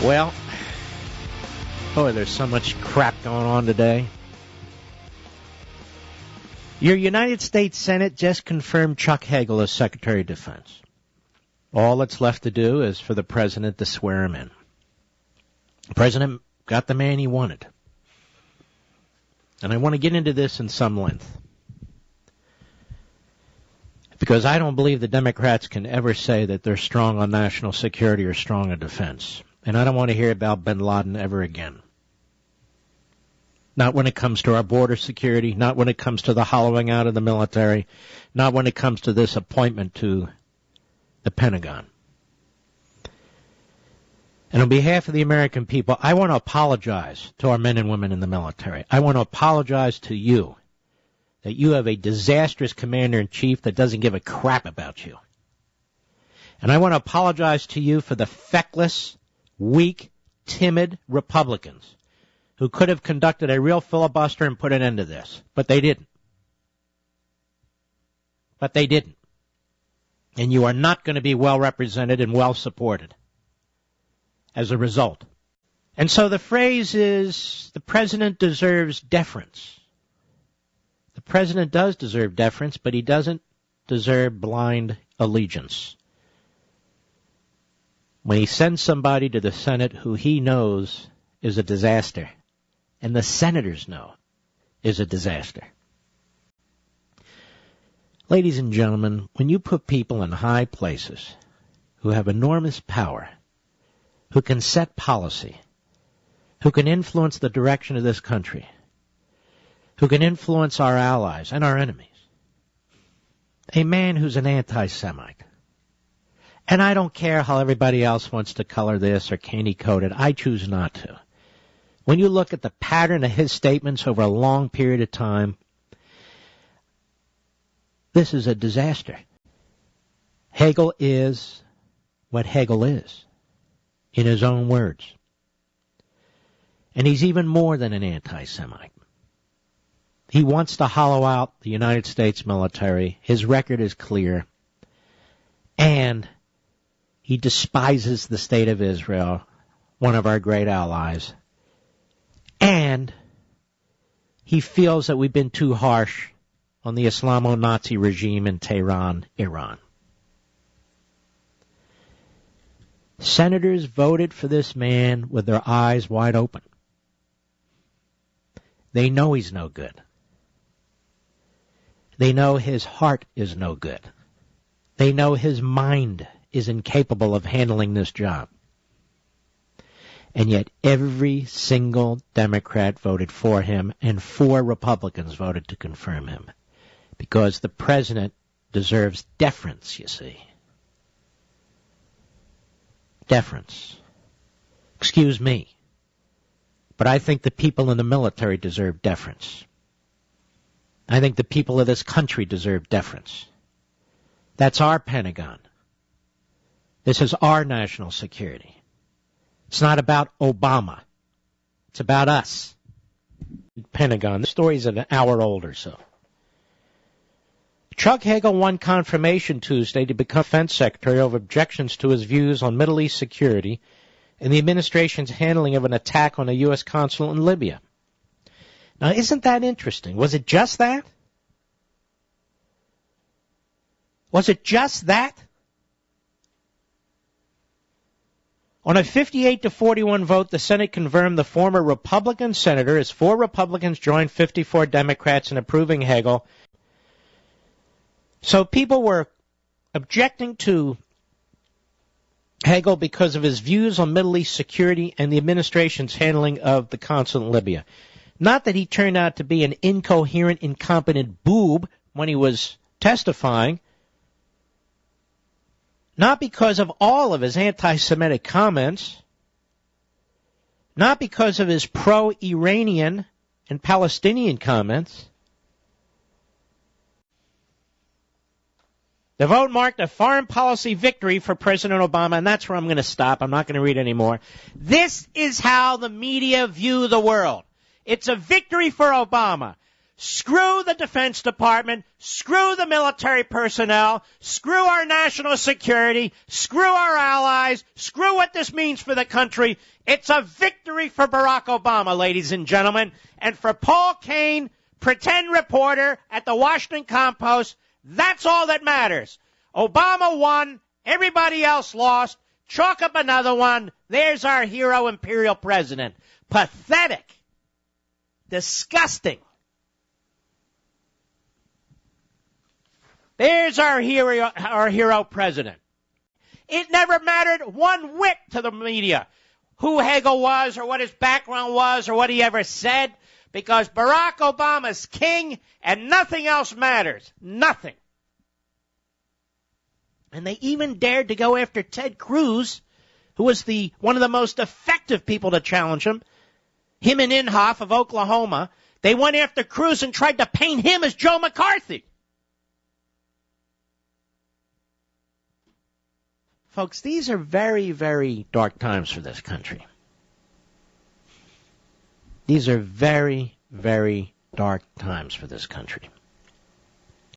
Well, boy, there's so much crap going on today. Your United States Senate just confirmed Chuck Hagel as Secretary of Defense. All that's left to do is for the president to swear him in. The president got the man he wanted. And I want to get into this in some length, because I don't believe the Democrats can ever say that they're strong on national security or strong on defense. And I don't want to hear about bin Laden ever again. Not when it comes to our border security, not when it comes to the hollowing out of the military, not when it comes to this appointment to the Pentagon. And on behalf of the American people, I want to apologize to our men and women in the military. I want to apologize to you that you have a disastrous commander-in-chief that doesn't give a crap about you. And I want to apologize to you for the feckless, weak, timid Republicans who could have conducted a real filibuster and put an end to this. But they didn't. But they didn't. And you are not going to be well represented and well supported as a result. And so the phrase is, the president deserves deference. The president does deserve deference, but he doesn't deserve blind allegiance. When he sends somebody to the Senate who he knows is a disaster, and the senators know is a disaster. Ladies and gentlemen, when you put people in high places who have enormous power, who can set policy, who can influence the direction of this country, who can influence our allies and our enemies, a man who's an anti-Semite, and I don't care how everybody else wants to color this or candy coat it, I choose not to. When you look at the pattern of his statements over a long period of time, this is a disaster. Hagel is what Hagel is, in his own words. And he's even more than an anti-Semite. He wants to hollow out the United States military. His record is clear. And he despises the state of Israel, one of our great allies. And he feels that we've been too harsh on the Islamo-Nazi regime in Tehran, Iran. Senators voted for this man with their eyes wide open. They know he's no good. They know his heart is no good. They know his mind is incapable of handling this job. And yet every single Democrat voted for him, and 4 Republicans voted to confirm him. Because the president deserves deference, you see. Deference. Excuse me, but I think the people in the military deserve deference. I think the people of this country deserve deference. That's our Pentagon. This is our national security. It's not about Obama. It's about us. Pentagon. The story's an hour old or so. Chuck Hagel won confirmation Tuesday to become Defense Secretary over objections to his views on Middle East security and the administration's handling of an attack on a U.S. consulate in Libya. Now, isn't that interesting? Was it just that? Was it just that? On a 58-41 vote, the Senate confirmed the former Republican senator as 4 Republicans joined 54 Democrats in approving Hagel. So people were objecting to Hagel because of his views on Middle East security and the administration's handling of the consulate in Libya. Not that he turned out to be an incoherent, incompetent boob when he was testifying. Not because of all of his anti-Semitic comments. Not because of his pro-Iranian and Palestinian comments. The vote marked a foreign policy victory for President Obama, and that's where I'm going to stop. I'm not going to read anymore. This is how the media view the world. It's a victory for Obama. Screw the Defense Department. Screw the military personnel. Screw our national security. Screw our allies. Screw what this means for the country. It's a victory for Barack Obama, ladies and gentlemen. And for Paul Kane, pretend reporter at the Washington Compost, that's all that matters. Obama won. Everybody else lost. Chalk up another one. There's our hero, imperial president. Pathetic. Disgusting. There's our hero president. It never mattered one whit to the media who Hagel was or what his background was or what he ever said, because Barack Obama's king and nothing else matters. Nothing. And they even dared to go after Ted Cruz, who was one of the most effective people to challenge him and Inhofe of Oklahoma. They went after Cruz and tried to paint him as Joe McCarthy. Folks, these are very, very dark times for this country. These are very, very dark times for this country.